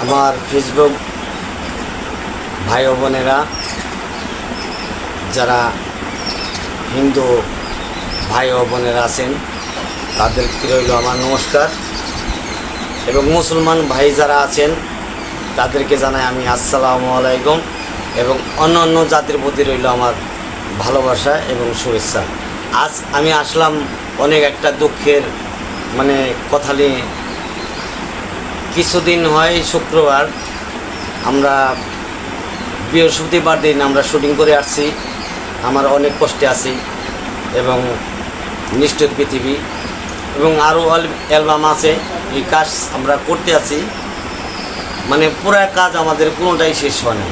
আমার ফেসবুক ভাই ও বোনেরা, যারা হিন্দু ভাই ও বোনেরা আছেন তাদেরকে রইল আমার নমস্কার, এবং মুসলমান ভাই যারা আছেন তাদেরকে জানাই আমি আসসালামু আলাইকুম, এবং অন্য জাতির প্রতি রইল আমার ভালোবাসা এবং শুভেচ্ছা। আজ আমি আসলাম অনেক একটা দুঃখের কথা নিয়ে। কিছুদিন হয় শুক্রবার আমরা বৃহস্পতিবার দিন আমরা শুটিং করে আসছি। আমার অনেক কষ্টে আছি এবং নিষ্ঠুর পৃথিবী এবং আরও অ্যালবাম আছে, এই কাজ আমরা করতে আছি। পুরা কাজ আমাদের কোনোটাই শেষ হয় না,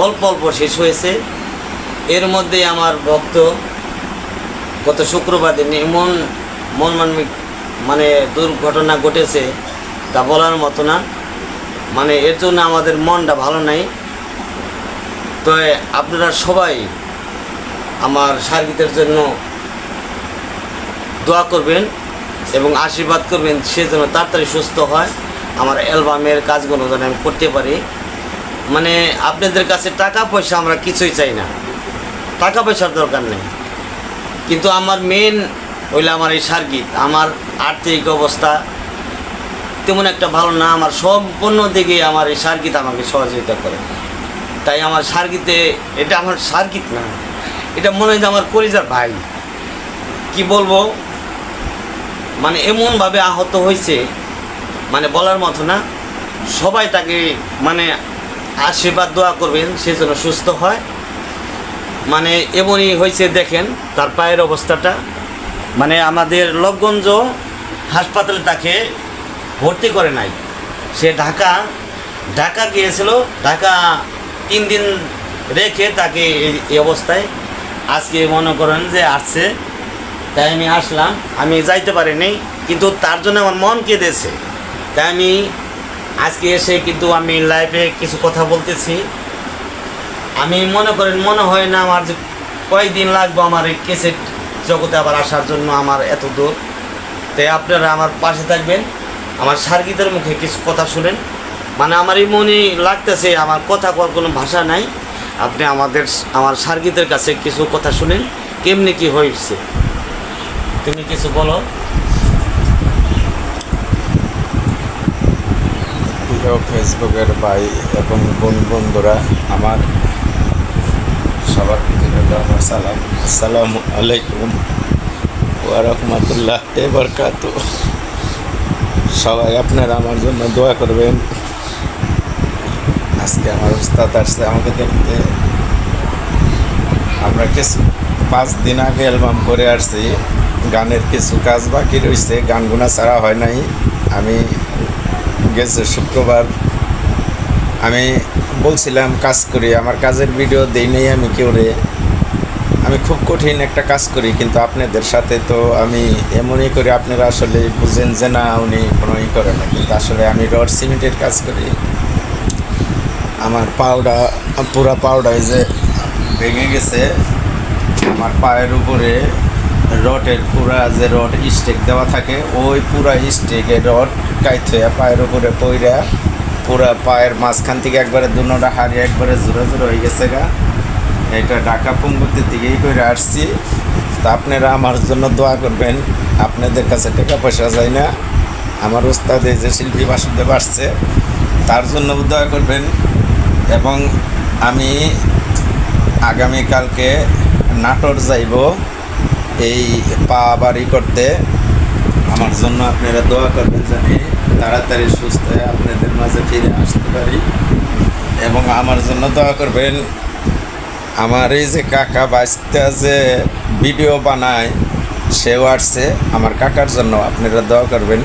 অল্প অল্প শেষ হয়েছে। এর মধ্যে আমার ভক্ত গত শুক্রবার দিন এমন মর্মান্তিক দুর্ঘটনা ঘটেছে তা বলার মতো না। এর জন্য আমাদের মনটা ভালো নাই। তো আপনারা সবাই আমার সার্গিতের জন্য দোয়া করবেন এবং আশীর্বাদ করবেন, সে যেন তাড়াতাড়ি সুস্থ হয়, আমার অ্যালবামের কাজগুলো যেন আমি করতে পারি। আপনাদের কাছে টাকা পয়সা আমরা কিছুই চাই না, টাকা পয়সার দরকার নেই, কিন্তু আমার মেন হইলে আমার এই সার্গিত। আমার আর্থিক অবস্থা তেমন একটা ভালো না, আমার সম্পূর্ণ দিকে আমার এই সার্গিত আমাকে সহযোগিতা করে। তাই আমার সার্গিতে, এটা আমার সার্গিত না, এটা মনে হয় যে আমার কলিজার ভাই। কি বলবো, এমনভাবে আহত হয়েছে বলার মতো না। সবাই তাকে আশীর্বাদ দোয়া করবেন, সে যেন সুস্থ হয়। এমনই হয়েছে, দেখেন তার পায়ের অবস্থাটা। আমাদের লোকগঞ্জ হাসপাতালে তাকে ভর্তি করে নাই, সে ঢাকা গিয়েছিল। ঢাকা 3 দিন রেখে তাকে এই অবস্থায় আজকে মনে করেন যে আসছে। তাই আমি আসলাম, আমি যাইতে পারিনি, কিন্তু তার জন্য আমার মন কেঁদেছে। তাই আমি আজকে এসে কিন্তু আমি লাইভে কিছু কথা বলতেছি। আমি মনে হয় না আমার যে কয়েকদিন লাগবে আমার এই ক্যাসেট জগতে আবার আসার জন্য, আমার এত দূর। তাই আপনারা আমার পাশে থাকবেন, আমার সার্গিতের মুখে কিছু কথা শুনেন। আমার এই মনে লাগতেছে, আমার কথা করার কোনো ভাষা নাই। আপনি আমার সার্গিতের কাছে কিছু কথা শুনেন, কেমনি কি হয়েছে। তুমি কিছু বলো। প্রিয় ফেসবুকের ভাই এবং বন্ধুরা, আমার সবার প্রতি আমার সালাম। আসসালামু আলাইকুম ওয়া রাহমাতুল্লাহ ওয়া বারাকাতুহু। সবাই আপনারা আমার জন্য দোয়া করবেন। আজকে আমার উস্তাদ আসছে আমাকে দেখতে। আমরা কিছু 5 দিন আগে অ্যালবাম করে আসছি, গানের কিছু কাজ বাকি রয়েছে, গানগুনা ছাড়া হয় নাই। আমি গেছে শুক্রবার আমি বলছিলাম কাজ করি, আমার কাজের ভিডিও দেই নেই আমি কেউরে। আমি খুব কঠিন একটা কাজ করি, কিন্তু আপনাদের সাথে তো আমি এমনই করি, আপনারা আসলে বুঝেন যে না উনি কোনো করে না, কিন্তু আসলে আমি রড সিমেন্টের কাজ করি। আমার পুরা পাউডার যে ভেঙে গেছে, আমার পায়ের উপরে রডের পুরা যে রড স্টেক দেওয়া থাকে, ওই পুরা স্টেকে রড কাইত হয়ে পায়ের উপরে পইরা পুরা পায়ের মাঝখান থেকে একবারে দুনোটা হাড়ি একবারে জোরে হয়ে গেছে গা। এটা ঢাকা পঙ্গুতির দিকেই করে আসছি। তা আপনারা আমার জন্য দোয়া করবেন। আপনাদের কাছে টাকা পয়সা যায় না, আমার উস্তাদ যে শিল্পী বাসুদেব আসছে তার জন্য দোয়া করবেন। এবং আমি আগামীকালকে নাটোর যাইব এই পা বাড়ি করতে। আমার জন্য আপনারা দোয়া করবেন, জানি তাড়াতাড়ি সুস্থ হয়ে আপনাদের মাঝে ফিরে আসতে পারি। এবং আমার জন্য দোয়া করবেন। আমার এই যে কাকা বাচ্চা যে ভিডিও বানায়, সেও আসছে, আমার কাকার জন্য আপনারা দোয়া করবেন।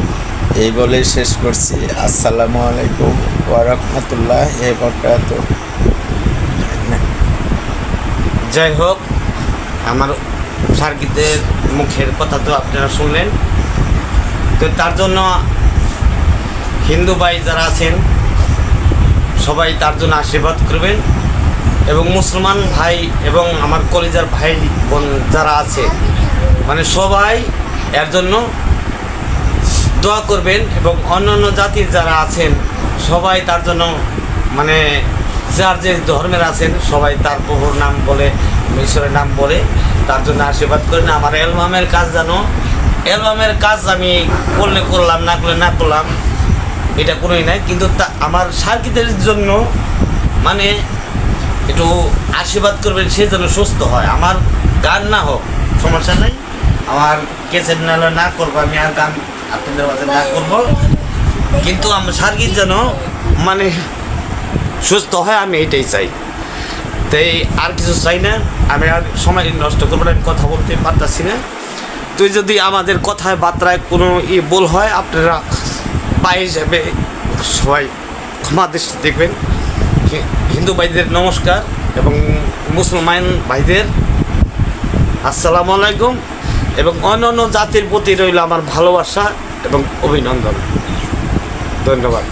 এই বলেই শেষ করছি। আসসালামু আলাইকুম ওয়া রাহমাতুল্লাহি ওয়া বারাকাতুহু। যাই হোক, আমার সার্গিতের মুখের কথা তো আপনারা শুনলেন। তো তার জন্য হিন্দু ভাই যারা আছেন সবাই তার জন্য আশীর্বাদ করবেন, এবং মুসলমান ভাই এবং আমার কলিজার ভাই বোন যারা আছে সবাই এর জন্য দোয়া করবেন। এবং অন্যান্য জাতির যারা আছেন সবাই তার জন্য মানে যার যে ধর্মের আছেন সবাই তার প্রভুর নাম বলে, ঈশ্বরের নাম বলে তার জন্য আশীর্বাদ করেন। আমার অ্যালবামের কাজ জানো, অ্যালবামের কাজ আমি করলে করলাম, না করলে না করলাম, এটা কোনোই নাই। কিন্তু তা আমার সার্কিটের জন্য মানে একটু আশীর্বাদ করবেন, সে যেন সুস্থ হয়। আমার গান না হোক সমস্যা নেই, আমার কেসেট না হলে না করবো, আমি আর গান আপনাদের মাঝে না করবো, কিন্তু আমার সার্কিট যেন মানে সুস্থ হয়, আমি এটাই চাই। তাই আর কিছু চাই না, আমি আর সময় নষ্ট করবো না, আমি কথা বলতে পারতাছি না। তুই যদি আমাদের কথায় বার্তায় কোনো ভুল হয়, আপনারা পায়ে হিসাবে সবাই ক্ষমা দৃষ্টি দেখবেন। হিন্দু ভাইদের নমস্কার এবং মুসলমান ভাইদের আসসালামু আলাইকুম, এবং অন্য জাতির প্রতি রইল আমার ভালোবাসা এবং অভিনন্দন। ধন্যবাদ।